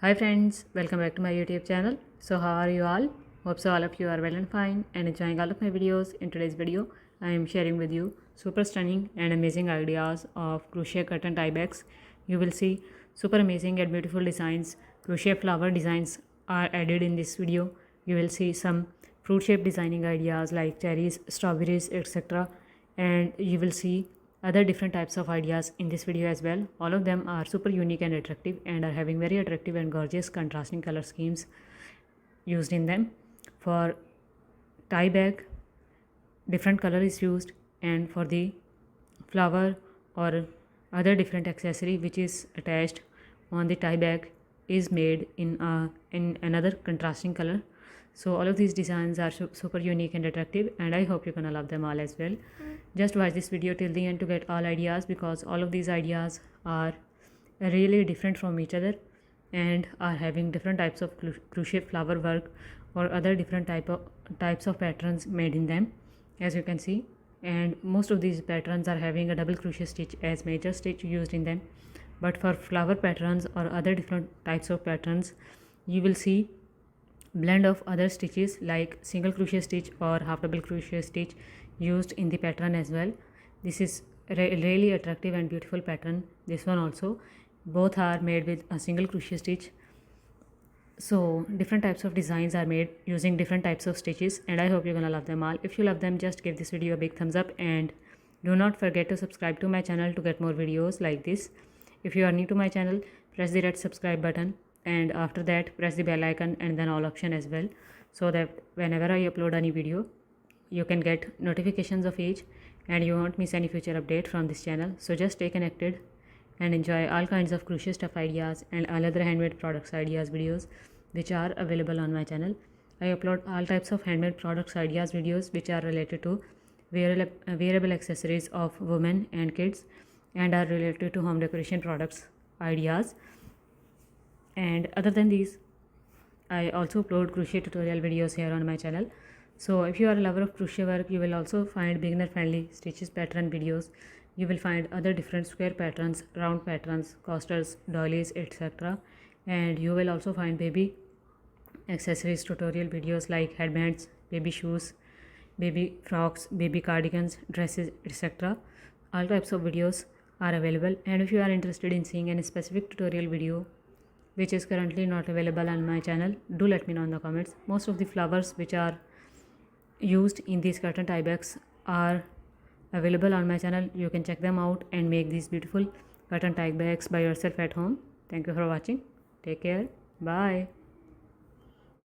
Hi friends, welcome back to my YouTube channel. So how are you all? Hope so all of you are well and fine and enjoying all of my videos. In today's video, I am sharing with you super stunning and amazing ideas of crochet curtain tie backs. You will see super amazing and beautiful designs. Crochet flower designs are added in this video. You will see some fruit shaped designing ideas like cherries, strawberries, etc. And you will see other different types of ideas in this video as well. All of them are super unique and attractive and are having very attractive and gorgeous contrasting color schemes used in them. For tie bag, different color is used, and for the flower or other different accessory which is attached on the tie bag is made in another contrasting color. So all of these designs are super unique and attractive, and I hope you're gonna love them all as well. Just watch this video till the end to get all ideas, because all of these ideas are really different from each other and are having different types of crochet flower work or other different types of patterns made in them, as you can see. And most of these patterns are having a double crochet stitch as major stitch used in them. But for flower patterns or other different types of patterns, you will see blend of other stitches like single crochet stitch or half double crochet stitch used in the pattern as well. This is really attractive and beautiful pattern. This one also, both are made with a single crochet stitch. So different types of designs are made using different types of stitches, and I hope you're gonna love them all. If you love them, just give this video a big thumbs up and do not forget to subscribe to my channel to get more videos like this. If you are new to my channel, press the red subscribe button, and after that press the bell icon and then all option as well, so that whenever I upload any video you can get notifications of each and you won't miss any future update from this channel. So just stay connected and enjoy all kinds of crochet stuff ideas and all other handmade products ideas videos which are available on my channel. I upload all types of handmade products ideas videos which are related to wearable accessories of women and kids and are related to home decoration products ideas. And other than these, I also upload crochet tutorial videos here on my channel. So if you are a lover of crochet work, you will also find beginner friendly stitches pattern videos. You will find other different square patterns, round patterns, coasters, doilies, etc. And you will also find baby accessories tutorial videos like headbands, baby shoes, baby frocks, baby cardigans, dresses, etc. All types of videos are available, and if you are interested in seeing any specific tutorial video which is currently not available on my channel, do let me know in the comments. Most of the flowers which are used in these curtain tie backs are available on my channel. You can check them out and make these beautiful curtain tie backs by yourself at home. Thank you for watching. Take care. Bye.